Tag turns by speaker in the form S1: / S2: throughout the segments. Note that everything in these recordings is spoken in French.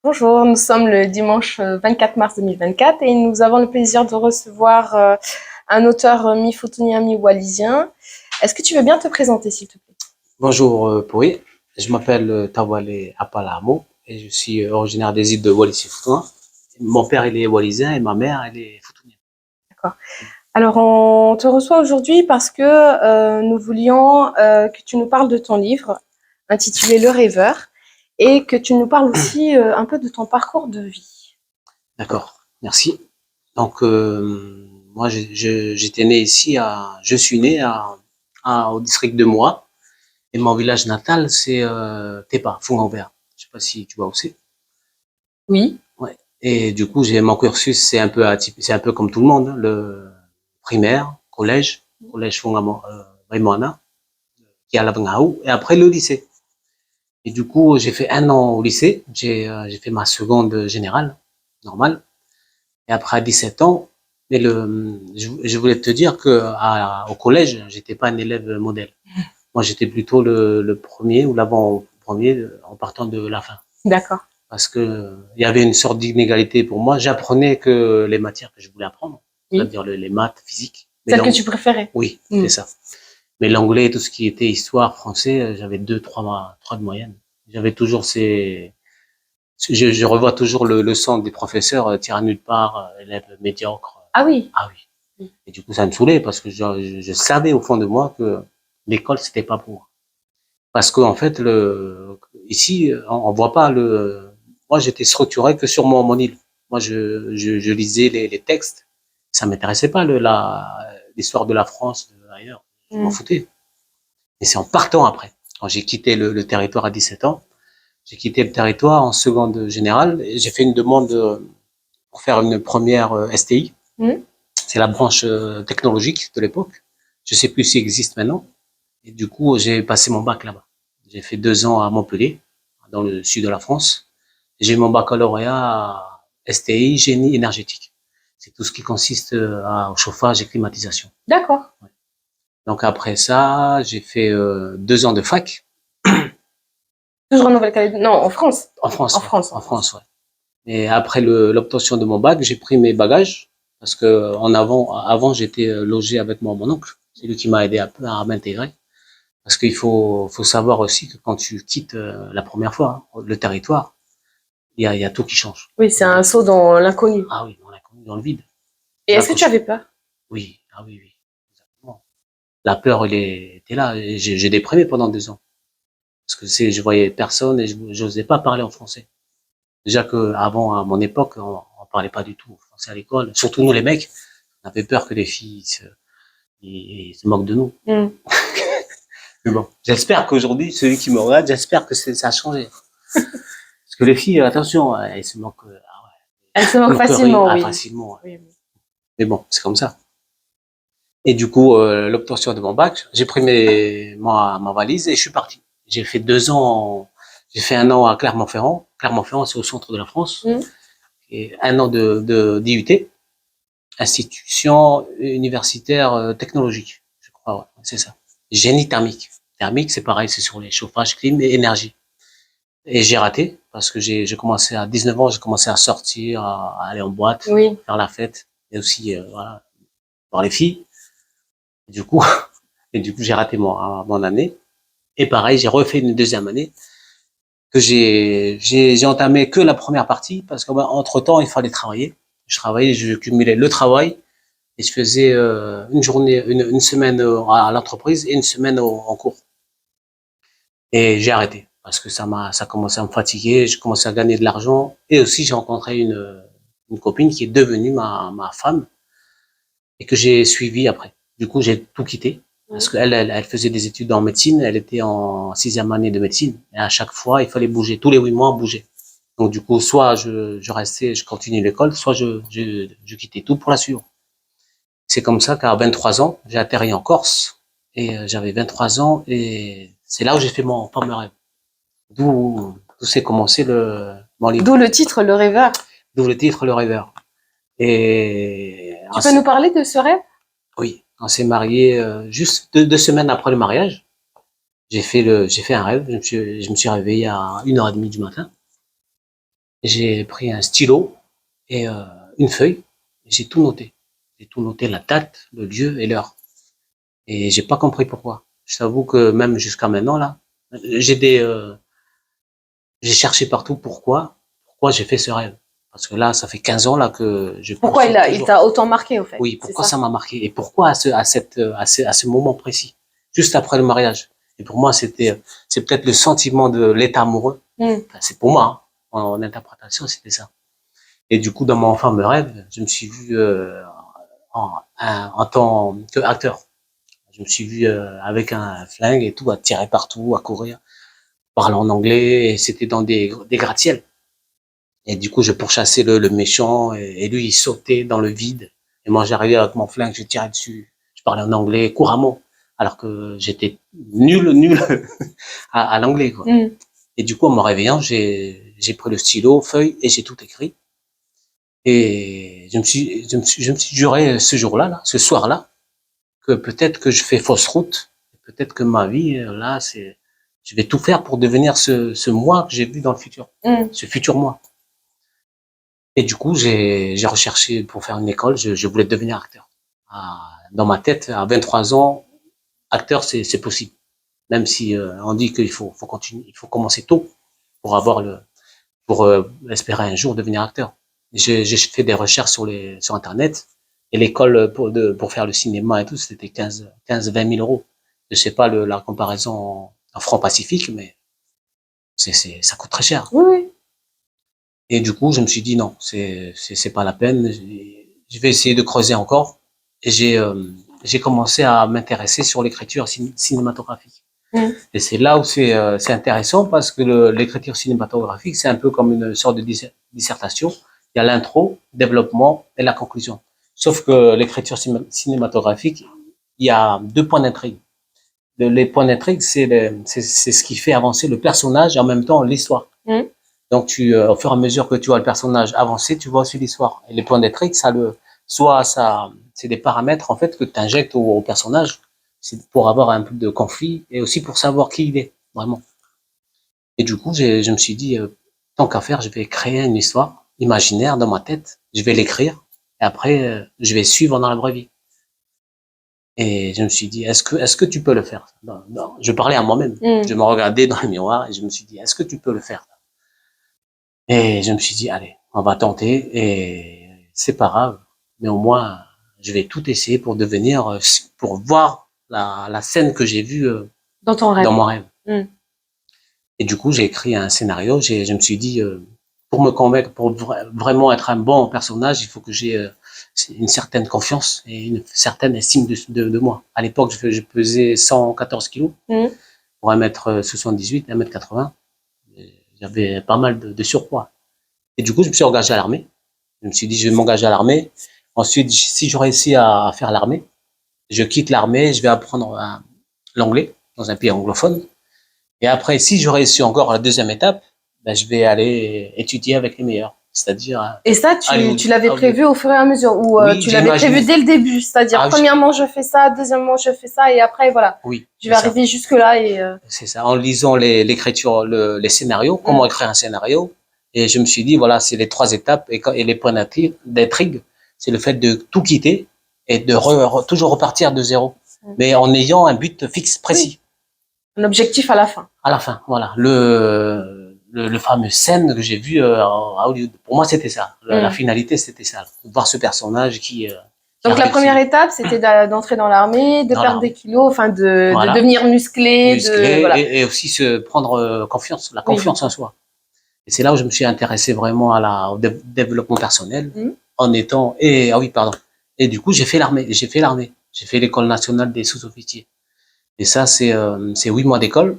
S1: Bonjour, nous sommes le dimanche 24 mars 2024 et nous avons le plaisir de recevoir un auteur mi-foutounien, mi-wallisien. Est-ce que tu veux bien te présenter, s'il te plaît?
S2: Bonjour Pouy, je m'appelle Tawale Apalamo et je suis originaire des îles de Wallis et Futuna. Mon père il est wallisien et ma mère elle est futunienne.
S1: D'accord. Alors, on te reçoit aujourd'hui parce que nous voulions que tu nous parles de ton livre intitulé Le Rêveur et que tu nous parles aussi un peu de ton parcours de vie.
S2: D'accord, merci. Donc moi j'étais né ici je suis né au district de Moa et mon village natal c'est Tepa, Fougambert. Je sais pas si tu vois où c'est.
S1: Oui.
S2: Ouais. Et du coup j'ai mon cursus c'est un peu atypique, c'est un peu comme tout le monde, hein, le primaire, collège Fungamo, Raimana, qui est à Lavangao, et après le lycée. Et du coup, j'ai fait un an au lycée. J'ai fait ma seconde générale, normale. Et après, à 17 ans, je voulais te dire que au collège, j'étais pas un élève modèle. Moi, j'étais plutôt le premier ou l'avant-premier en partant de la fin.
S1: D'accord.
S2: Parce que il y avait une sorte d'inégalité pour moi. J'apprenais que les matières que je voulais apprendre,
S1: Oui.
S2: c'est-à-dire les maths, physique.
S1: Celle que tu préférais?
S2: Oui, c'est ça. Mais l'anglais, tout ce qui était histoire, français, j'avais 3 de moyenne. J'avais toujours je revois toujours le son des professeurs, tir à nulle part, élève médiocre.
S1: Ah oui.
S2: Ah oui. Et du coup, ça me saoulait parce que je savais au fond de moi que l'école, c'était pas pour moi. Parce que, en fait, ici, on voit pas moi, j'étais structuré que sur mon île. Moi, je lisais les textes. Ça m'intéressait pas, l'histoire de la France, ailleurs. Je m'en foutais. Et c'est en partant après. Quand j'ai quitté le territoire à 17 ans, j'ai quitté le territoire en seconde générale et j'ai fait une demande pour faire une première STI. C'est la branche technologique de l'époque. Je sais plus s'il existe maintenant. Et du coup, j'ai passé mon bac là-bas. J'ai fait 2 ans à Montpellier, dans le sud de la France. J'ai eu mon baccalauréat à STI, génie énergétique. C'est tout ce qui consiste au chauffage et climatisation.
S1: D'accord.
S2: Ouais. Donc après ça, j'ai fait 2 ans de fac.
S1: Toujours en Nouvelle-Calédonie? Non, en France.
S2: En France,
S1: En
S2: ouais.
S1: France.
S2: En France, ouais. Et après l'obtention de mon bac, j'ai pris mes bagages parce que avant j'étais logé avec mon oncle. C'est lui qui m'a aidé un peu à m'intégrer. Parce qu'il faut savoir aussi que quand tu quittes la première fois le territoire, il y a tout qui change.
S1: Oui, c'est un saut dans l'inconnu.
S2: Ah oui, dans l'inconnu, dans le vide.
S1: Et est-ce que tu avais peur?
S2: Oui, ah oui, oui. Exactement. La peur, était là. J'ai déprimé pendant 2 ans. Parce que je voyais personne et je n'osais pas parler en français. Déjà que avant, à mon époque, on parlait pas du tout français à l'école. Surtout nous, les mecs, on avait peur que les filles ils se moquent de nous. Mais bon, j'espère qu'aujourd'hui, celui qui me regarde, j'espère que ça a changé. Parce que les filles, attention, elles se moquent,
S1: Elles se moquent facilement, oui.
S2: facilement. Ouais.
S1: Oui.
S2: Mais bon, c'est comme ça. Et du coup, l'obtention de mon bac, j'ai pris ma valise et je suis parti. J'ai fait 2 ans, j'ai fait un an à Clermont-Ferrand. Clermont-Ferrand, c'est au centre de la France. Et un an d'IUT, institution universitaire technologique, je crois, ouais, c'est ça. Génie thermique. Thermique, c'est pareil, c'est sur les chauffages, clim et énergie. Et j'ai raté parce que j'ai commencé à 19 ans, j'ai commencé à sortir, à aller en boîte, faire la fête et aussi voilà, voir les filles. Et du coup, j'ai raté mon année. Et pareil, j'ai refait une deuxième année que j'ai entamé que la première partie parce qu'entre temps, il fallait travailler. Je travaillais, je cumulais le travail et je faisais une semaine à l'entreprise et une semaine en cours. Et j'ai arrêté parce que ça commençait à me fatiguer. J'ai commencé à gagner de l'argent et aussi j'ai rencontré une copine qui est devenue ma femme et que j'ai suivie après. Du coup, j'ai tout quitté parce qu'elle faisait des études en médecine. Elle était en 6e année de médecine et à chaque fois, il fallait bouger. Tous les 8 mois, bouger. Donc du coup, soit je restais, je continuais l'école, soit je quittais tout pour la suivre. C'est comme ça qu'à 23 ans, j'ai atterri en Corse et j'avais 23 ans et c'est là où j'ai fait mon premier rêve. D'où s'est commencé mon livre.
S1: D'où le titre, Le Rêveur.
S2: D'où le titre, Le Rêveur. Et
S1: tu peux nous parler de ce rêve?
S2: Oui, on s'est marié juste 2 semaines après le mariage. J'ai fait un rêve. Je me suis réveillé à 1h30 du matin. J'ai pris un stylo et une feuille. J'ai tout noté. J'ai tout noté, la date, le lieu et l'heure. Et j'ai pas compris pourquoi. Je t'avoue que même jusqu'à maintenant, là, j'ai des, j'ai cherché partout pourquoi j'ai fait ce rêve. Parce que là, ça fait 15 ans là que je
S1: Pourquoi
S2: poursuis
S1: il
S2: toujours.
S1: t'a autant marqué, au fait?
S2: Oui,
S1: C'est
S2: pourquoi
S1: ça?
S2: ça m'a marqué et pourquoi à ce moment précis, juste après le mariage. Et pour moi, c'est peut-être le sentiment de l'état amoureux.
S1: Mm.
S2: Enfin, c'est pour moi, hein, en interprétation, c'était ça. Et du coup, dans mon fameux rêve, je me suis vu en tant qu'acteur. Je me suis vu avec un flingue et tout, à tirer partout, à courir, parler en anglais, et c'était dans des gratte-ciels. Et du coup, je pourchassais le méchant, et lui, il sautait dans le vide. Et moi, j'arrivais avec mon flingue, je tirais dessus. Je parlais en anglais couramment, alors que j'étais nul à l'anglais, quoi.
S1: Mm.
S2: Et du coup, en me réveillant, j'ai pris le stylo, feuille, et j'ai tout écrit. Et je me suis juré ce jour-là, là, ce soir-là, que peut-être que je fais fausse route, peut-être que ma vie, là, je vais tout faire pour devenir ce moi que j'ai vu dans le futur,
S1: Mm.
S2: ce futur moi. Et du coup, j'ai recherché pour faire une école, je voulais devenir acteur. Dans ma tête, à 23 ans, acteur, c'est possible. Même si on dit qu'il faut continuer, il faut commencer tôt pour pour espérer un jour devenir acteur. J'ai fait des recherches sur Internet, et l'école pour faire le cinéma et tout, c'était 20 000 euros. Je sais pas la comparaison en francs pacifiques, mais ça coûte très cher.
S1: Oui, oui.
S2: Et du coup, je me suis dit non, c'est pas la peine. Je vais essayer de creuser encore. Et j'ai commencé à m'intéresser sur l'écriture cinématographique.
S1: Mm.
S2: Et c'est là où c'est intéressant, parce que l'écriture cinématographique, c'est un peu comme une sorte de dissertation. Il y a l'intro, développement et la conclusion. Sauf que l'écriture cinématographique, il y a deux points d'intrigue. Les points d'intrigue, c'est ce qui fait avancer le personnage et en même temps l'histoire.
S1: Mm.
S2: Donc, au fur et à mesure que tu vois le personnage avancer, tu vois aussi l'histoire. Et les points d'intrigue, c'est des paramètres, en fait, que tu injectes au personnage. C'est pour avoir un peu de conflit et aussi pour savoir qui il est, vraiment. Et du coup, je me suis dit, tant qu'à faire, je vais créer une histoire imaginaire dans ma tête. Je vais l'écrire. Et après, je vais suivre dans la vraie vie. Et je me suis dit, est-ce que tu peux le faire? Non, non. Je parlais à moi-même.
S1: Mm.
S2: Je me regardais dans le miroir et je me suis dit, est-ce que tu peux le faire? Et je me suis dit, allez, on va tenter, et c'est pas grave, mais au moins, je vais tout essayer pour pour voir la scène que j'ai vue
S1: Dans ton
S2: dans
S1: rêve.
S2: mon rêve.
S1: Mm.
S2: Et du coup, j'ai écrit un scénario. Je me suis dit, pour me convaincre, pour vraiment être un bon personnage, il faut que j'ai une certaine confiance et une certaine estime de moi. À l'époque, je pesais 114 kilos
S1: Mm.
S2: pour 1m78, 1m80. J'avais pas mal de surpoids. Et du coup, je me suis engagé à l'armée. Je me suis dit, je vais m'engager à l'armée. Ensuite, si je réussis à faire l'armée, je quitte l'armée, je vais apprendre l'anglais dans un pays anglophone. Et après, si je réussis encore la deuxième étape, ben, je vais aller étudier avec les meilleurs. C'est-à-dire
S1: Et ça,
S2: Hollywood.
S1: tu l'avais
S2: Hollywood.
S1: prévu au fur et à mesure, ou
S2: Oui,
S1: tu
S2: j'ai
S1: l'avais prévu
S2: imaginé.
S1: dès le début, c'est-à-dire
S2: Ah,
S1: premièrement je fais ça, deuxièmement je fais ça, et après voilà,
S2: oui,
S1: je
S2: c'est
S1: vais
S2: ça.
S1: arriver jusque là et
S2: C'est ça. En lisant l'écriture, les scénarios, comment
S1: mm.
S2: écrire un scénario. Et je me suis dit, voilà, c'est les trois étapes et les points d'intrigue. C'est le fait de tout quitter et de toujours repartir de zéro.
S1: Mm.
S2: Mais en ayant un but fixe, précis.
S1: Oui. Un objectif à la fin.
S2: À la fin, voilà. Le fameux scène que j'ai vu à Hollywood. Pour moi, c'était ça. La
S1: Mm.
S2: finalité, c'était ça. Voir ce personnage qui a
S1: Donc la première
S2: réussi
S1: étape, c'était d'entrer dans l'armée, de
S2: dans
S1: perdre des
S2: l'armée.
S1: kilos, enfin de
S2: Voilà.
S1: devenir musclé, de
S2: Musclé
S1: voilà.
S2: et aussi se prendre confiance, la
S1: Oui.
S2: confiance en soi. Et c'est là où je me suis intéressé vraiment au développement personnel
S1: Mm.
S2: en étant, ah oui, pardon. Et du coup, j'ai fait l'armée. J'ai fait l'école nationale des sous-officiers. Et ça, c'est 8 mois d'école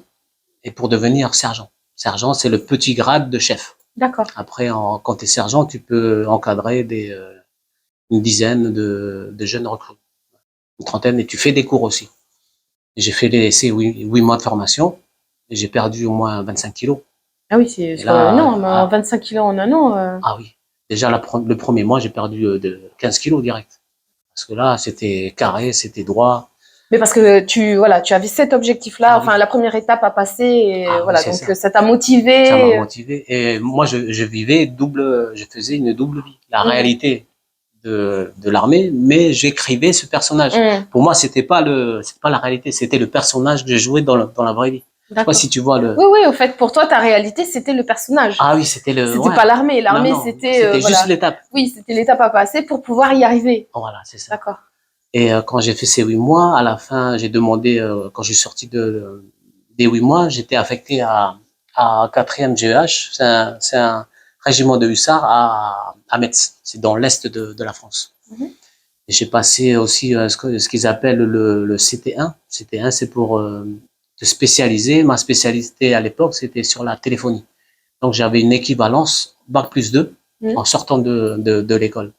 S2: et pour devenir sergent. Sergent, c'est le petit grade de chef.
S1: D'accord.
S2: Après, quand tu es sergent, tu peux encadrer une dizaine de jeunes recrues, une trentaine, et tu fais des cours aussi. J'ai fait ces 8 mois de formation et j'ai perdu au moins 25 kilos.
S1: Ah oui, c'est
S2: Et là,
S1: énorme, 25 kilos en un an.
S2: ah oui, déjà le premier mois, j'ai perdu de 15 kilos direct. Parce que là, c'était carré, c'était droit.
S1: Mais parce que tu avais cet objectif-là,
S2: Ah oui.
S1: enfin la première étape à passer, et
S2: Ah oui,
S1: voilà,
S2: c'est
S1: donc
S2: ça.
S1: ça t'a motivé.
S2: Ça m'a motivé. Et moi, je vivais je faisais une double vie. La
S1: Mhm.
S2: réalité de l'armée, mais j'écrivais ce personnage.
S1: Mhm.
S2: Pour moi, c'était pas la réalité, c'était le personnage que je jouais dans la vraie vie. Je sais pas
S1: D'accord.
S2: si tu vois le.
S1: Oui, oui, au fait, pour toi, ta réalité, c'était le personnage.
S2: Ah oui, c'était le.
S1: C'était
S2: Ouais.
S1: pas l'armée.
S2: Non,
S1: L'armée,
S2: non,
S1: c'était,
S2: c'était juste
S1: voilà.
S2: l'étape.
S1: Oui, c'était l'étape à passer pour pouvoir y arriver.
S2: Voilà, c'est ça.
S1: D'accord.
S2: Et quand j'ai fait ces 8 mois, à la fin, j'ai demandé, quand je suis sorti des 8 mois, j'étais affecté à 4e GEH. C'est un régiment de hussards à Metz. C'est dans l'est de la France.
S1: Mhm.
S2: Et j'ai passé aussi ce qu'ils appellent le CT1. CT1, c'est pour te spécialiser. Ma spécialité à l'époque, c'était sur la téléphonie. Donc j'avais une équivalence Bac+2
S1: Mhm.
S2: en sortant de l'école.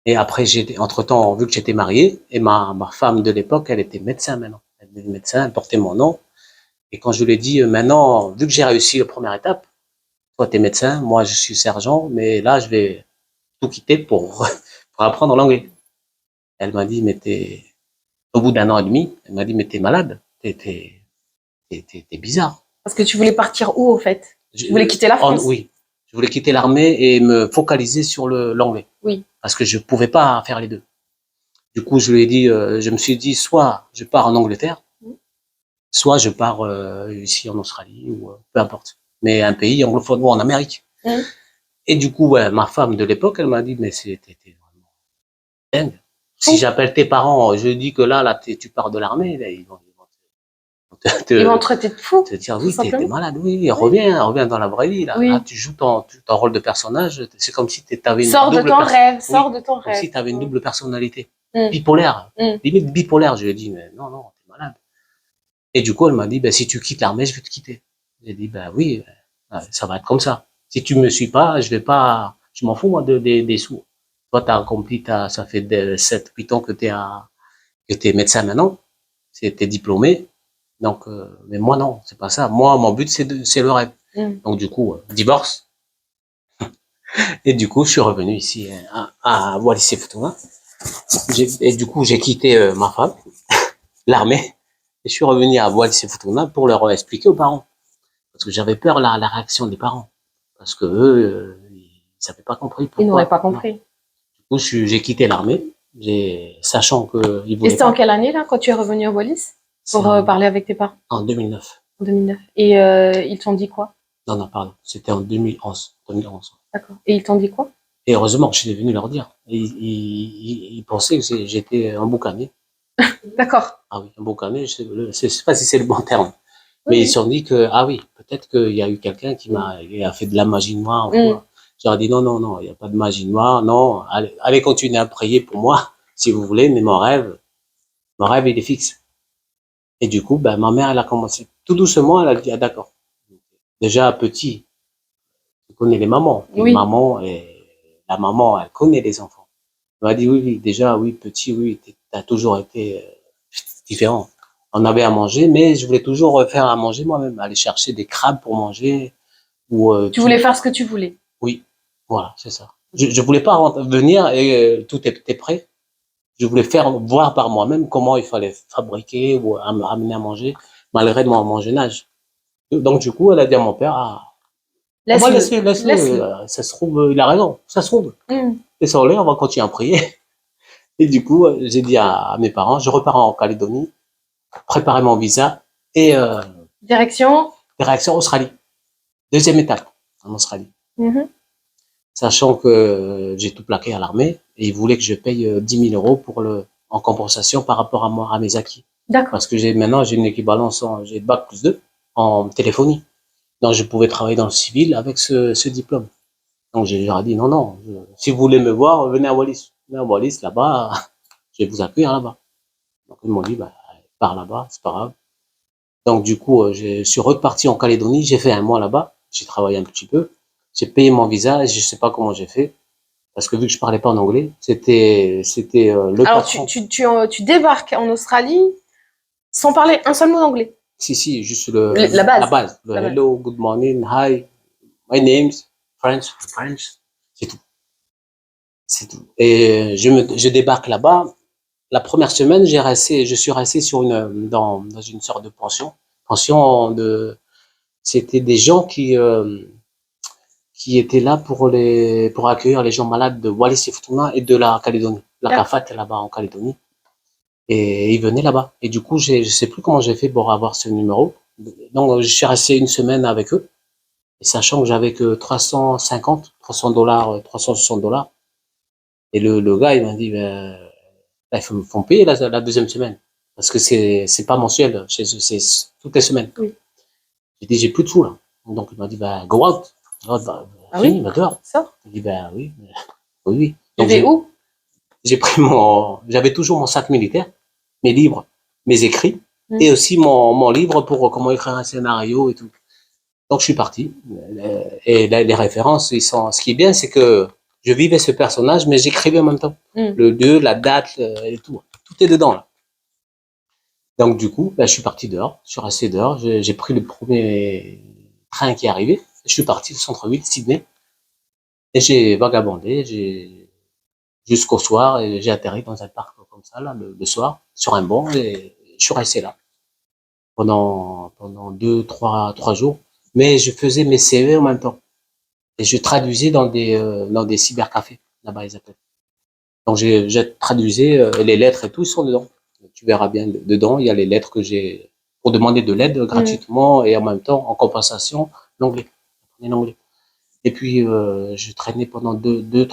S2: Et après, entre-temps, vu que j'étais marié, et ma femme de l'époque, elle était médecin maintenant. Elle était médecin, elle portait mon nom. Et quand je lui ai dit, maintenant, vu que j'ai réussi la première étape, toi, t'es médecin, moi, je suis sergent, mais là, je vais tout quitter pour apprendre l'anglais. Elle m'a dit, au bout d'un an et demi, elle m'a dit, mais t'es malade, t'es bizarre.
S1: Parce que tu voulais partir où, au fait? Tu voulais quitter la France?
S2: Oui. Je voulais quitter l'armée et me focaliser sur l'anglais.
S1: Oui.
S2: Parce que je pouvais pas faire les deux. Du coup, je lui ai dit, je me suis dit, soit je pars en Angleterre, soit je pars ici en Australie ou peu importe. Mais un pays anglophone ou en Amérique.
S1: Mmh.
S2: Et du coup, ouais, ma femme de l'époque, elle m'a dit, mais t'es vraiment dingue. Si
S1: Fou.
S2: j'appelle tes parents, je dis que là, tu pars de l'armée, là,
S1: Ils vont te traiter de fou,
S2: te dire,
S1: tout
S2: oui, t'es
S1: simplement.
S2: malade, oui,
S1: Oui.
S2: reviens dans la vraie vie, là. Là,
S1: Oui.
S2: tu joues ton rôle de personnage. C'est comme si t'avais une
S1: Sors de
S2: double
S1: ton rêve, sors
S2: oui,
S1: de ton
S2: comme
S1: rêve.
S2: si t'avais une double personnalité.
S1: Mmh.
S2: Bipolaire.
S1: Mmh.
S2: Limite bipolaire, je lui ai dit, mais non, non, t'es malade. Et du coup, elle m'a dit, ben, si tu quittes l'armée, je vais te quitter. J'ai dit, ben oui, ça va être comme ça. Si tu me suis pas, je vais pas, je m'en fous, moi, des sous. Toi, t'as accompli, ça fait 7, 8 ans que t'es médecin maintenant. T'es diplômé. Donc, mais moi, non, c'est pas ça. Moi, mon but, c'est le rêve.
S1: Mmh.
S2: Donc, du coup, divorce. Et du coup, je suis revenu ici à Wallis et Futuna. Et du coup, j'ai quitté ma femme, l'armée. Et je suis revenu à Wallis et Futuna pour leur expliquer aux parents. Parce que j'avais peur la réaction des parents. Parce que eux, ils n'avaient pas compris
S1: Ils n'auraient
S2: pourquoi.
S1: pas
S2: Non.
S1: compris.
S2: Du coup, j'ai quitté l'armée, sachant qu'ils
S1: Et
S2: voulaient
S1: c'était en
S2: pas.
S1: quelle année, là, quand tu es revenu à Wallis
S2: C'est
S1: pour parler avec tes parents?
S2: en 2009.
S1: En 2009. Et ils t'ont dit quoi?
S2: Non, non, pardon. C'était en 2011. 2011.
S1: D'accord. Et ils t'ont dit quoi?
S2: Et heureusement que je suis venu leur dire. Ils pensaient que j'étais un boucanier.
S1: D'accord.
S2: Ah oui, un boucanier, je sais pas si c'est le bon terme.
S1: Oui,
S2: Mais ils se
S1: oui.
S2: sont dit que, ah oui, peut-être qu'il y a eu quelqu'un qui a fait de la magie noire ou quoi. J'aurais dit non, non, non, il n'y a pas de magie noire, non. Allez continuer à prier pour moi, si vous voulez, mais mon rêve, il est fixe. Et du coup, ben, ma mère, elle a commencé. Tout doucement, elle a dit, ah d'accord. Déjà, petit, tu connais les mamans. Une
S1: Oui.
S2: maman, et la maman, elle connaît les enfants. Elle m'a dit, oui, oui, déjà, oui, petit, oui, t'as toujours été différent. On avait à manger, mais je voulais toujours faire à manger moi-même, aller chercher des crabes pour manger ou
S1: Tu voulais faire ce que tu voulais.
S2: oui, voilà, c'est ça. Je voulais pas venir et tout était prêt. Je voulais voir par moi-même comment il fallait fabriquer ou amener à manger, malgré mon jeune âge. Donc du coup, elle a dit à mon père, ah, on va
S1: Laisse-le.
S2: laisse-le,
S1: Laisse-le.
S2: ça se trouve, il a raison, ça se trouve.
S1: Mmh.
S2: Et sans l'air, on va continuer à prier. Et du coup, j'ai dit à mes parents, je repars en Calédonie, préparer mon visa et
S1: Direction.
S2: direction Australie. Deuxième étape en Australie.
S1: Mmh.
S2: Sachant que j'ai tout plaqué à l'armée et ils voulaient que je paye 10 000 € en compensation par rapport à moi, à mes acquis.
S1: D'accord.
S2: Parce que maintenant, j'ai une équivalence, j'ai Bac+2 en téléphonie. Donc, je pouvais travailler dans le civil avec ce diplôme. Donc, j'ai leur ai dit, non, non, si vous voulez me voir, venez à Wallis. Venez à Wallis, là-bas, je vais vous accueillir là-bas. Donc, ils m'ont dit, bah, pars là-bas, c'est pas grave. Donc, du coup, je suis reparti en Calédonie, j'ai fait un mois là-bas, j'ai travaillé un petit peu, j'ai payé mon visa, et je sais pas comment j'ai fait, parce que vu que je parlais pas en anglais, c'était le
S1: Alors,
S2: patron.
S1: tu débarques en Australie sans parler un seul mot d'anglais.
S2: Si, juste
S1: La base.
S2: la base. Le
S1: La base.
S2: hello, good morning, hi, my name's French, c'est tout. C'est tout. Et je débarque là-bas, la première semaine, je suis resté dans une sorte de pension c'était des gens qui étaient là pour accueillir les gens malades de Wallis et Futuna et de la Calédonie. La CAFAT est là-bas en Calédonie. Et ils venaient là-bas. Et du coup, je sais plus comment j'ai fait pour avoir ce numéro. Donc, je suis resté une semaine avec eux. Et sachant que j'avais que 300 $, 360 $. Et le gars, il m'a dit, ben, là, il faut me payer la deuxième semaine. Parce que c'est pas mensuel. C'est toutes les semaines.
S1: Oui.
S2: J'ai dit, j'ai plus de sous, là. Donc, il m'a dit, ben, go out.
S1: Ah
S2: Fini,
S1: oui,
S2: ben, dehors.
S1: ça.
S2: J'ai dit, ben, oui, oui, oui.
S1: Tu
S2: Donc,
S1: vais où?
S2: j'avais toujours mon sac militaire, mes livres, mes écrits,
S1: Mm.
S2: et aussi mon livre pour comment écrire un scénario et tout. Donc, je suis parti. Et les références, ce qui est bien, c'est que je vivais ce personnage, mais j'écrivais en même temps.
S1: Mm.
S2: Le lieu, la date, et tout. Tout est dedans, là. Donc, du coup, ben, je suis parti dehors. Je suis resté dehors. J'ai pris le premier train qui est arrivé. Je suis parti au centre-ville, Sydney. Et j'ai vagabondé. Jusqu'au soir, et j'ai atterri dans un parc comme ça, là, le soir, sur un banc, et je suis resté là pendant 3 jours. Mais je faisais mes CV en même temps. Et je traduisais dans des cybercafés, là-bas, ils appellent. Donc, j'ai traduisais les lettres et tout, ils sont dedans. Tu verras bien, dedans, il y a les lettres que j'ai pour demander de l'aide gratuitement et en même temps, en compensation, l'anglais. En anglais. Et puis, je traînais pendant 2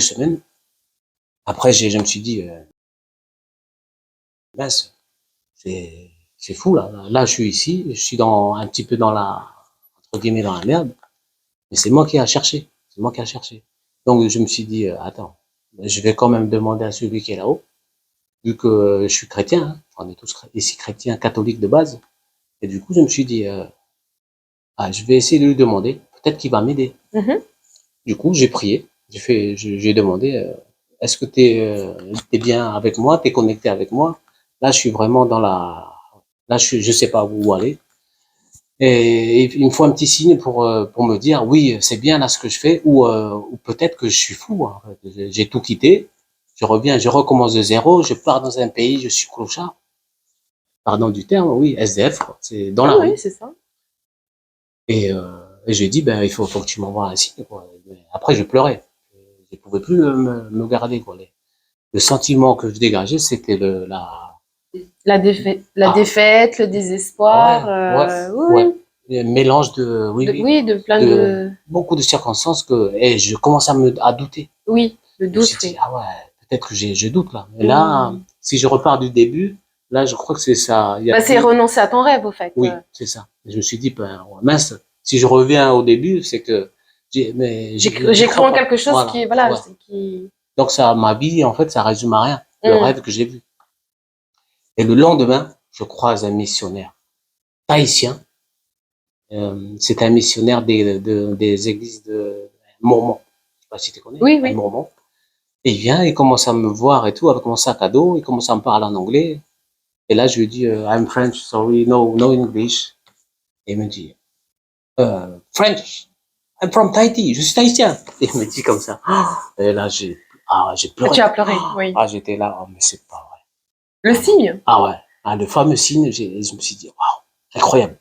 S2: semaines. Après, je me suis dit, mince, c'est fou, là. Là, je suis ici, je suis un petit peu entre guillemets, dans la merde. Mais c'est moi qui ai cherché. C'est moi qui ai cherché. Donc, je me suis dit, attends, je vais quand même demander à celui qui est là-haut, vu que je suis chrétien, hein. On est tous ici chrétiens, catholiques de base. Et du coup, je me suis dit, je vais essayer de lui demander. Peut-être qu'il va m'aider.
S1: Mhm.
S2: Du coup, j'ai prié. J'ai demandé, est-ce que t'es bien avec moi? T'es connecté avec moi? Là, je suis vraiment là, je sais pas où aller. Et il me faut un petit signe pour me dire, oui, c'est bien là ce que je fais, ou peut-être que je suis fou, hein. J'ai tout quitté. Je reviens, je recommence de zéro. Je pars dans un pays, je suis clochard. Pardon du terme, oui, SDF, quoi. C'est dans la
S1: Ah
S2: rue.
S1: oui, c'est ça.
S2: Et j'ai dit, ben, faut que tu m'envoies un signe, quoi. Après, je pleurais. Je pouvais plus me garder, quoi. Le sentiment que je dégageais, c'était
S1: La défaite, le désespoir. Oui,
S2: ouais. Le mélange de, oui,
S1: oui.
S2: oui,
S1: Oui, de plein
S2: de
S1: de.
S2: beaucoup de circonstances et je commence à douter.
S1: Oui, le
S2: Je me suis
S1: doute,
S2: dit,
S1: oui.
S2: ah ouais, peut-être que je doute, là. Et là, si je repars du début, là, je crois que c'est ça. Il y a
S1: Bah, c'est
S2: plus,
S1: renoncer à ton rêve, au fait.
S2: oui, c'est ça. Et je me suis dit, ben, ouais, mince, si je reviens au début, c'est que
S1: J'ai cru
S2: crois
S1: en
S2: pas.
S1: quelque chose
S2: Voilà,
S1: qui, voilà,
S2: ouais.
S1: qui.
S2: Donc ça, ma vie, en fait, ça résume à rien. Le rêve que j'ai vu. Et le lendemain, je croise un missionnaire tahitien. C'est un missionnaire des églises de Mormons. Je sais pas si tu connais,
S1: Oui,
S2: un
S1: oui.
S2: Mormon. Et il vient, il commence à me voir et tout, avec mon sac à dos, il commence à me parler en anglais. Et là, je lui dis, I'm French, sorry, no English. Et il me dit, French, I'm from Tahiti, je suis tahitien. Et il me dit comme ça. Et là, j'ai pleuré.
S1: Tu as pleuré, oui.
S2: J'étais là, oh, mais c'est pas vrai.
S1: Le signe.
S2: Ah ouais, le fameux signe, je me suis dit, waouh, incroyable,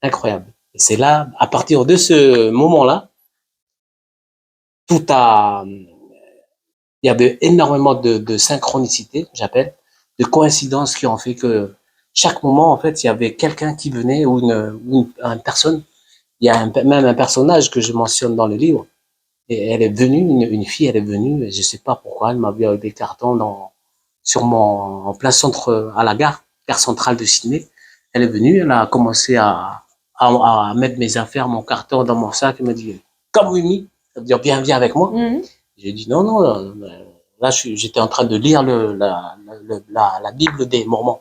S2: incroyable. Et c'est là, à partir de ce moment-là, il y avait énormément de synchronicité, j'appelle, de coïncidences qui ont fait que chaque moment, en fait, il y avait quelqu'un qui venait ou une personne. Il y a même un personnage que je mentionne dans le livre. Et elle est venue, une fille, elle est venue, je sais pas pourquoi, elle m'a vu avec des cartons en plein centre, à la gare centrale de Sydney. Elle est venue, elle a commencé à mettre mes affaires, mon carton dans mon sac, elle m'a dit, come with me, ça veut dire viens avec moi. J'ai dit non, non, là, j'étais en train de lire la Bible des Mormons.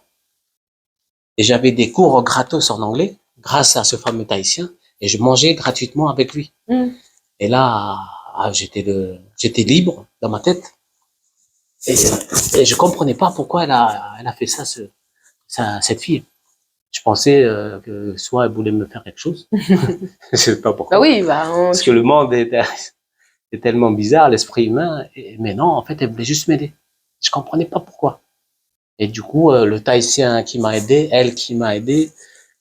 S2: Et j'avais des cours gratos en anglais, grâce à ce fameux Tahitien, et je mangeais gratuitement avec lui. Et là, j'étais libre dans ma tête. Et je comprenais pas pourquoi elle a fait ça, cette fille. Je pensais que soit elle voulait me faire quelque chose. Je sais pas pourquoi.
S1: Bah oui,
S2: Parce que le monde est tellement bizarre, l'esprit humain. Mais non, en fait, elle voulait juste m'aider. Je comprenais pas pourquoi. Et du coup, le Tahitien qui m'a aidé, elle qui m'a aidé,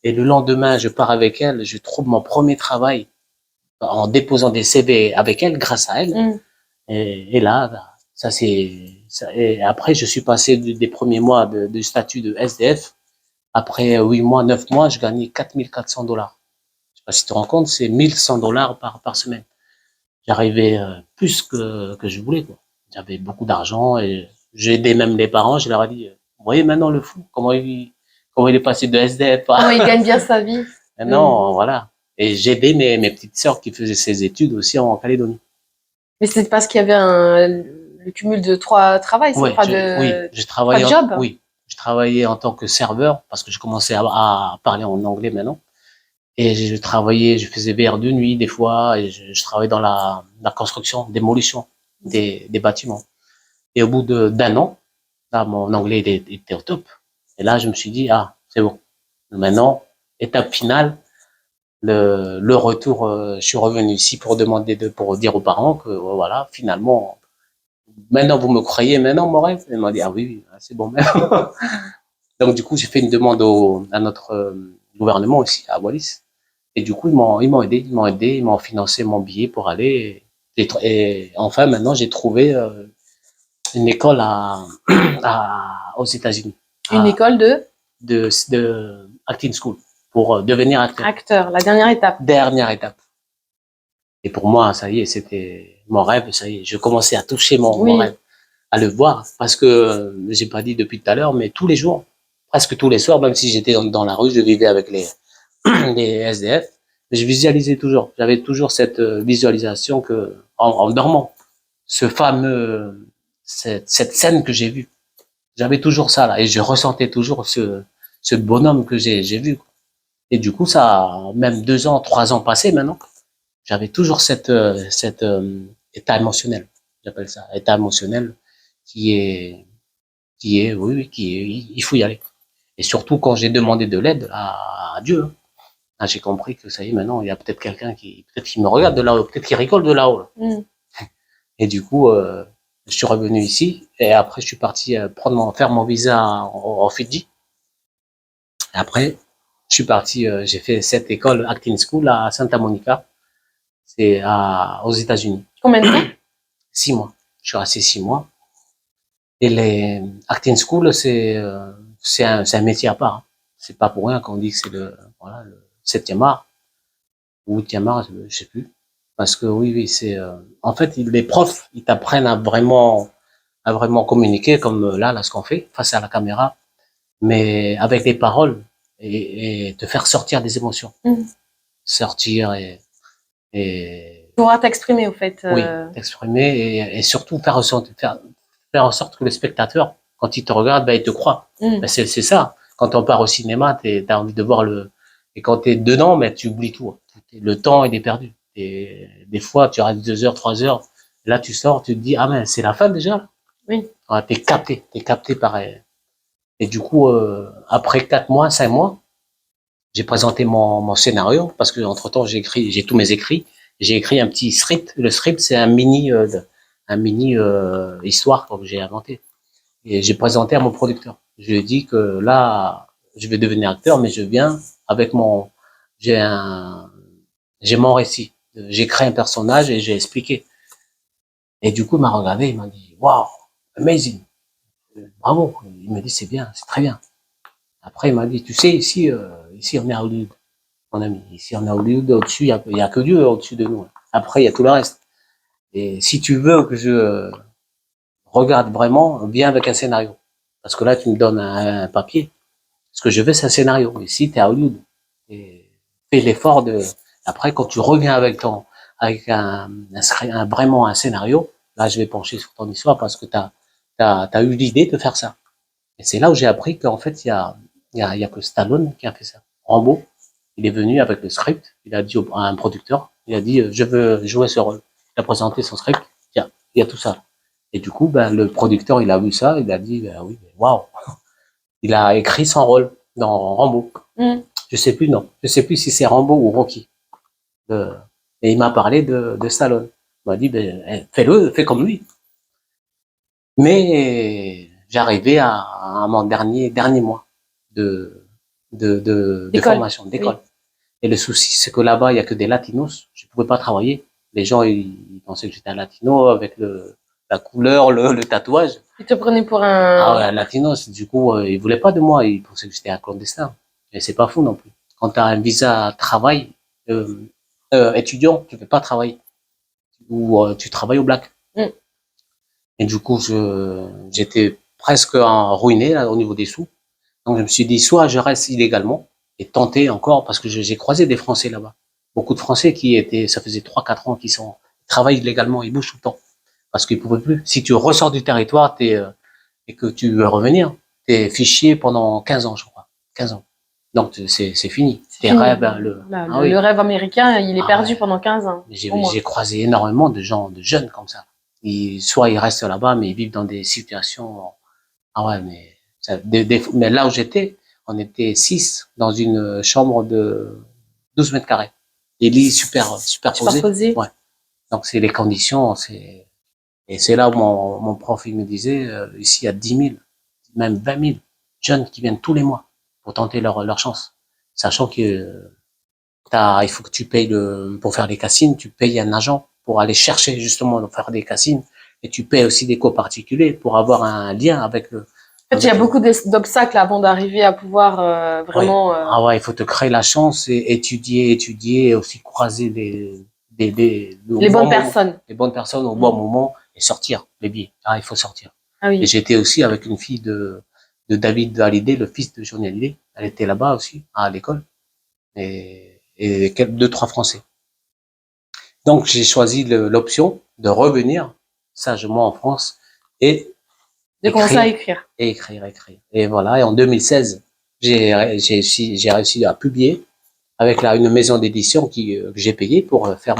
S2: et le lendemain, je pars avec elle, je trouve mon premier travail en déposant des CV avec elle, grâce à elle. Et là, ça et après, je suis passé des premiers mois de statut de SDF. Après 8 mois, 9 mois, je gagnais 4 400 $. Je sais pas si tu te rends compte, c'est 1 100 $ par semaine. J'arrivais plus que je voulais, quoi. J'avais beaucoup d'argent et j'ai aidé même les parents. Je leur ai dit, vous voyez maintenant le fou, comment il est passé de SDF
S1: Comment il gagne bien sa vie.
S2: maintenant, voilà. Et j'ai aidé mes petites sœurs qui faisaient ses études aussi en Calédonie.
S1: Mais c'est parce qu'il y avait le cumul de 3 travails,
S2: Ouais, oui, je travaillais,
S1: job.
S2: oui, je travaillais en tant que serveur parce que je commençais à parler en anglais maintenant. Et je travaillais, je faisais VR de nuit des fois, et je travaillais dans la construction, démolition des bâtiments. Et au bout d'un an, là, mon anglais était au top. Et là, je me suis dit, ah, c'est bon. Maintenant, étape finale, le retour, je suis revenu ici pour pour dire aux parents que, voilà, finalement, maintenant, vous me croyez maintenant, mon rêve? Ils m'ont dit, ah oui, oui, c'est bon, même. Donc, du coup, j'ai fait une demande à notre gouvernement aussi, à Wallis. Et du coup, ils m'ont financé mon billet pour aller. Et enfin, maintenant, j'ai trouvé une école aux États-Unis.
S1: Une école
S2: De acting school pour devenir acteur.
S1: Acteur, la dernière étape.
S2: Dernière étape. Et pour moi, ça y est, c'était mon rêve, ça y est. Je commençais à toucher mon rêve, à le voir. Parce que, j'ai pas dit depuis tout à l'heure, mais tous les jours, presque tous les soirs, même si j'étais dans la rue, je vivais avec les SDF, je visualisais toujours. J'avais toujours cette visualisation que, en dormant, cette scène que j'ai vue. J'avais toujours ça là, et je ressentais toujours ce bonhomme que j'ai vu. Et du coup, ça a même 2 ans, 3 ans passés maintenant. J'avais toujours cet état émotionnel, j'appelle ça, état émotionnel qui est, oui, oui, il faut y aller. Et surtout quand j'ai demandé de l'aide à Dieu, hein. Ah, j'ai compris que ça y est, maintenant, il y a peut-être quelqu'un peut-être qui me regarde de là-haut, peut-être qui rigole de là-haut. Et du coup, je suis revenu ici, et après, je suis parti faire mon visa en Fidji. Et après, je suis parti, j'ai fait cette école Acting School à Santa Monica. C'est aux États-Unis.
S1: Combien de temps?
S2: 6 mois. Je suis resté 6 mois. Et les Acting School, c'est un métier à part, hein. C'est pas pour rien qu'on dit que c'est le 7e art ou 8e art, je sais plus. Parce que oui, oui, en fait, les profs, ils t'apprennent à vraiment communiquer comme là, ce qu'on fait face à la caméra, mais avec des paroles et te faire sortir des émotions. Sortir et
S1: pouvoir t'exprimer, au fait.
S2: Oui, t'exprimer et surtout faire en sorte que le spectateur, quand il te regarde, ben, il te croit. Ben, c'est ça. Quand on part au cinéma, t'as envie de voir et quand t'es dedans, ben, tu oublies tout. Le temps, il est perdu. Et des fois, tu restes 2 heures, 3 heures. Là, tu sors, tu te dis, ah, mais c'est la fin déjà.
S1: Oui.
S2: Ouais, t'es capté par. Et du coup, après 4 mois, 5 mois, j'ai présenté mon scénario parce que entre temps, j'ai tous mes écrits. J'ai écrit un petit script. Le script, c'est un mini histoire que j'ai inventé. Et j'ai présenté à mon producteur. Je lui ai dit que là, je vais devenir acteur, mais je viens avec j'ai mon récit. J'ai créé un personnage et j'ai expliqué. Et du coup, il m'a regardé, il m'a dit, wow, amazing, bravo. Il m'a dit, c'est bien, c'est très bien. Après, il m'a dit, tu sais, ici, on est à Hollywood, mon ami. Ici, on est à Hollywood, au-dessus, il y a que Dieu au-dessus de nous. Après, il y a tout le reste. Et si tu veux que je regarde vraiment, viens avec un scénario. Parce que là, tu me donnes un papier. Ce que je veux, c'est un scénario. Ici, tu es à Hollywood. Et fais l'effort après, quand tu reviens avec vraiment un scénario, là, je vais pencher sur ton histoire parce que tu as eu l'idée de faire ça. Et c'est là où j'ai appris qu'en fait, il y a que Stallone qui a fait ça. Rambo, il est venu avec le script. Il a dit à un producteur, il a dit, je veux jouer ce rôle. Il a présenté son script. Tiens, il y a tout ça. Et du coup, ben, le producteur, il a vu ça, il a dit, ben oui, waouh. Il a écrit son rôle dans Rambo. Je sais plus, non. Je sais plus si c'est Rambo ou Rocky. Et il m'a parlé de Stallone. Il m'a dit, ben, fais comme lui. Mais j'arrivais à mon dernier mois de
S1: D'école.
S2: formation, d'école.
S1: Oui.
S2: Et le souci, c'est que là-bas, il y a que des latinos. Je pouvais pas travailler. Les gens, ils pensaient que j'étais un latino avec la couleur, le tatouage.
S1: Ils te prenaient pour
S2: Ah ouais,
S1: un...
S2: un latinos. Du coup, ils voulaient pas de moi. Ils pensaient que j'étais un clandestin. Et c'est pas fou non plus. Quand tu as un visa travail, étudiant, tu peux pas travailler. Ou tu travailles au black.
S1: Mm.
S2: Et du coup, j'étais presque ruiné là, au niveau des sous. Donc je me suis dit, soit je reste illégalement et tenter encore, parce que j'ai croisé des Français là-bas. Beaucoup de Français qui étaient, ça faisait 3 4 ans qu'ils travaillent illégalement, ils bougent tout le temps. Parce qu'ils pouvaient plus. Si tu ressors du territoire, et que tu veux revenir, t'es fichier pendant 15 ans, je crois. 15 ans. Donc c'est fini.
S1: C'est
S2: Tes
S1: fini.
S2: rêves, hein,
S1: Voilà,
S2: ah
S1: le
S2: oui.
S1: rêve américain, il est
S2: Ah ouais.
S1: perdu pendant 15 ans, au moins.
S2: J'ai croisé énormément de gens, de jeunes comme ça. Soit ils restent là-bas, mais ils vivent dans des situations. Ah ouais, mais mais là où j'étais, on était 6 dans une chambre de 12 mètres carrés. Des lits superposés.
S1: Superposé.
S2: Ouais. Donc c'est les conditions, et c'est là où mon prof il me disait, ici il y a 10 000, même 20 000 jeunes qui viennent tous les mois pour tenter leur chance, sachant que il faut que tu payes pour faire les cassines, tu payes un agent pour aller chercher justement de faire des cassines, et tu payes aussi des cours particuliers pour avoir un lien avec
S1: En fait, il y a
S2: avec le,
S1: beaucoup d'obstacles avant d'arriver à pouvoir
S2: ouais.
S1: vraiment...
S2: Ah ouais, il faut te créer la chance et étudier, et aussi croiser au
S1: les
S2: bon
S1: bonnes
S2: moment,
S1: personnes.
S2: les bonnes personnes au bon
S1: Mm.
S2: moment, et sortir les billets. Ah, il faut sortir.
S1: Ah
S2: Et
S1: oui.
S2: j'étais aussi avec une fille de David Hallyday, le fils de Johnny Hallyday. Elle était là-bas aussi, à l'école. Et 2 3 Français. Donc, j'ai choisi l'option de revenir sagement en France et
S1: De commencer à
S2: écrire,
S1: écrire.
S2: écrire. Et voilà. Et en 2016, j'ai réussi à publier avec une maison d'édition que j'ai payé pour faire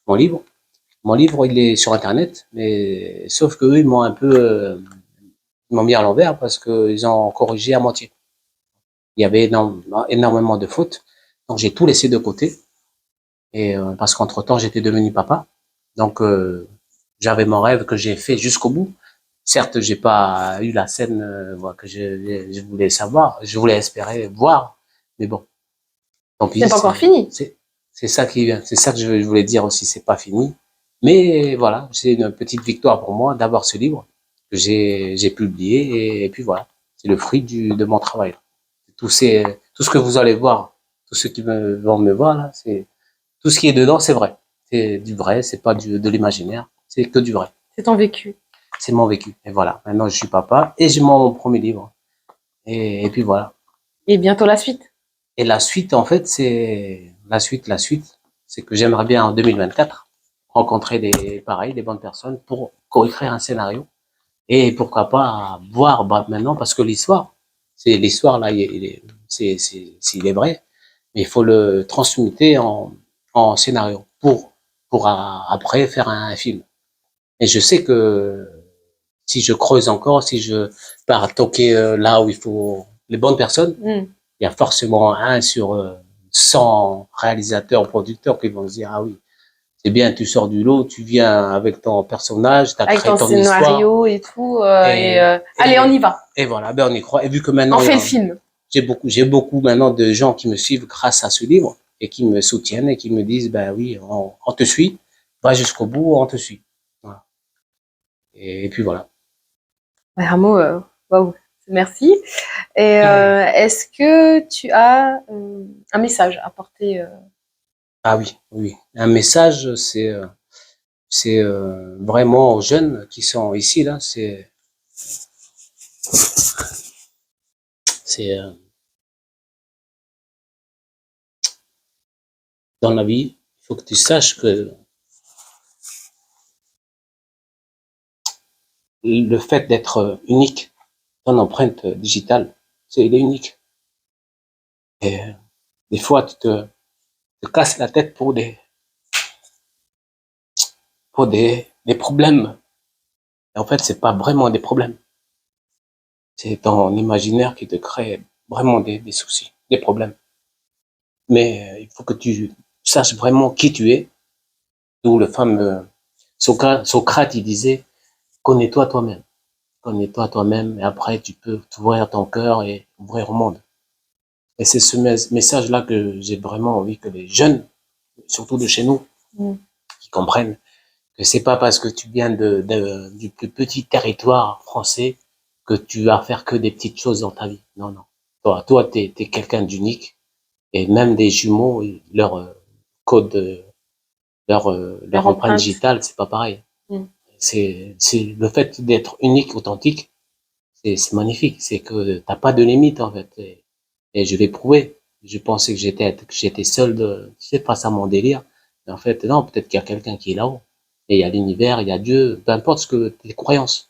S2: mon livre. Mon livre, il est sur Internet, mais sauf que eux, ils m'ont un peu, ils m'ont mis à l'envers parce qu'ils ont corrigé à moitié. Il y avait énormément de fautes, donc j'ai tout laissé de côté. Et parce qu'entre temps, j'étais devenu papa, donc j'avais mon rêve que j'ai fait jusqu'au bout. Certes, j'ai pas eu la scène voilà, que je voulais savoir, je voulais espérer voir, mais bon, tant
S1: C'est
S2: pis,
S1: pas encore fini.
S2: c'est ça c'est ça que je voulais dire aussi, c'est pas fini. Mais voilà, c'est une petite victoire pour moi d'avoir ce livre que j'ai publié, et puis voilà, c'est le fruit de mon travail. Tout ce que vous allez voir, tous ceux qui vont me voir là, c'est tout ce qui est dedans, c'est vrai. C'est du vrai, c'est pas de l'imaginaire, c'est que du vrai.
S1: C'est ton vécu.
S2: C'est mon vécu. Et voilà, maintenant je suis papa et j'ai mon premier livre. Et puis voilà.
S1: Et bientôt la suite.
S2: Et la suite, en fait, c'est la suite, c'est que j'aimerais bien en 2024 rencontrer des bonnes personnes pour co-écrire un scénario, et pourquoi pas voir maintenant, parce que l'histoire là, il est vrai, mais il faut le transmuter en scénario pour après faire un film. Et je sais que si je creuse encore, si je pars toquer là où il faut les bonnes personnes,
S1: Mm.
S2: il y a forcément un sur 100 réalisateurs ou producteurs qui vont se dire, ah oui, c'est bien, tu sors du lot, tu viens avec ton personnage, tu as
S1: Avec
S2: créé
S1: ton
S2: ton histoire,
S1: scénario et tout.
S2: et,
S1: Allez, on y
S2: et,
S1: va.
S2: et voilà, ben on y croit. Et vu que
S1: On
S2: maintenant,
S1: fait le film.
S2: j'ai beaucoup maintenant de gens qui me suivent grâce à ce livre et qui me soutiennent et qui me disent, ben oui, on te suit, va jusqu'au bout, on te suit. Voilà. Et puis voilà.
S1: Vraiment, waouh. Merci. Et est-ce que tu as un message à porter
S2: Ah oui, oui. Un message, c'est vraiment aux jeunes qui sont ici, là, c'est dans la vie, il faut que tu saches que le fait d'être unique, ton empreinte digitale, il est unique. Et des fois, tu te casses la tête pour des problèmes. Et en fait, c'est pas vraiment des problèmes. C'est ton imaginaire qui te crée vraiment des soucis, des problèmes. Mais il faut que tu saches vraiment qui tu es. D'où le fameux Socrate, il disait, connais-toi toi-même. connais-toi toi-même, et après, tu peux t'ouvrir ton cœur et ouvrir au monde. Et c'est ce message-là que j'ai vraiment envie que les jeunes, surtout de chez nous, qui comprennent que c'est pas parce que tu viens du plus petit territoire français que tu vas faire que des petites choses dans ta vie. Non, non. Toi, t'es quelqu'un d'unique. Et même des jumeaux, leur code, leur
S1: Leur
S2: empreinte
S1: empreinte.
S2: digitale, c'est pas pareil. C'est le fait d'être unique, authentique, c'est magnifique. C'est que t'as pas de limite, en fait. Et je vais prouver. Je pensais que j'étais seul tu sais, face à mon délire. Mais en fait, non, peut-être qu'il y a quelqu'un qui est là-haut. Et il y a l'univers, il y a Dieu, peu importe ce que tes croyances.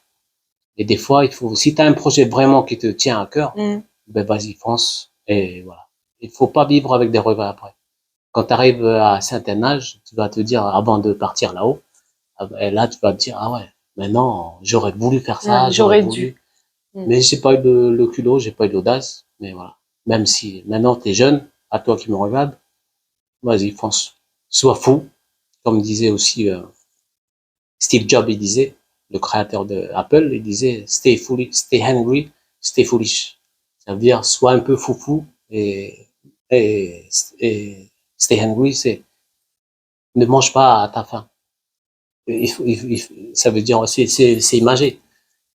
S2: Et des fois, si tu as un projet vraiment qui te tient à cœur, ben vas-y, fonce. Et voilà. Il faut pas vivre avec des regrets après. Quand tu arrives à un certain âge, tu vas te dire, avant de partir là-haut, et là, tu vas te dire, ah ouais, maintenant, j'aurais voulu faire ça, j'aurais
S1: J'aurais dû.
S2: voulu. Mais j'ai pas eu le culot, j'ai pas eu l'audace. Mais voilà. Même si maintenant tu es jeune, à toi qui me regarde, vas-y, fonce. Sois fou. Comme disait aussi Steve Jobs, il disait, le créateur de Apple, il disait, stay foolish, stay hungry, stay foolish. Ça veut dire, sois un peu foufou et, et stay hungry, c'est ne mange pas à ta faim. Ça veut dire, c'est imagé.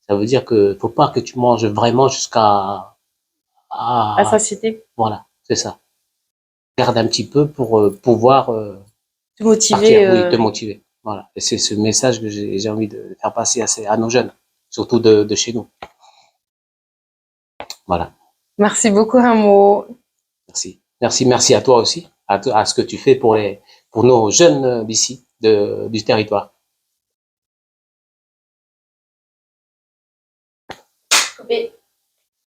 S2: Ça veut dire que faut pas que tu manges vraiment jusqu'à,
S1: À
S2: à,
S1: satiété.
S2: voilà, c'est ça. Garde un petit peu pour pouvoir
S1: Te motiver.
S2: partir, oui, te motiver. Voilà. Et c'est ce message que j'ai envie de faire passer à nos jeunes, surtout de chez nous. Voilà.
S1: Merci beaucoup, Ramo.
S2: Merci. Merci à toi aussi, à ce que tu fais pour nos jeunes d'ici, du territoire.
S1: Coupé.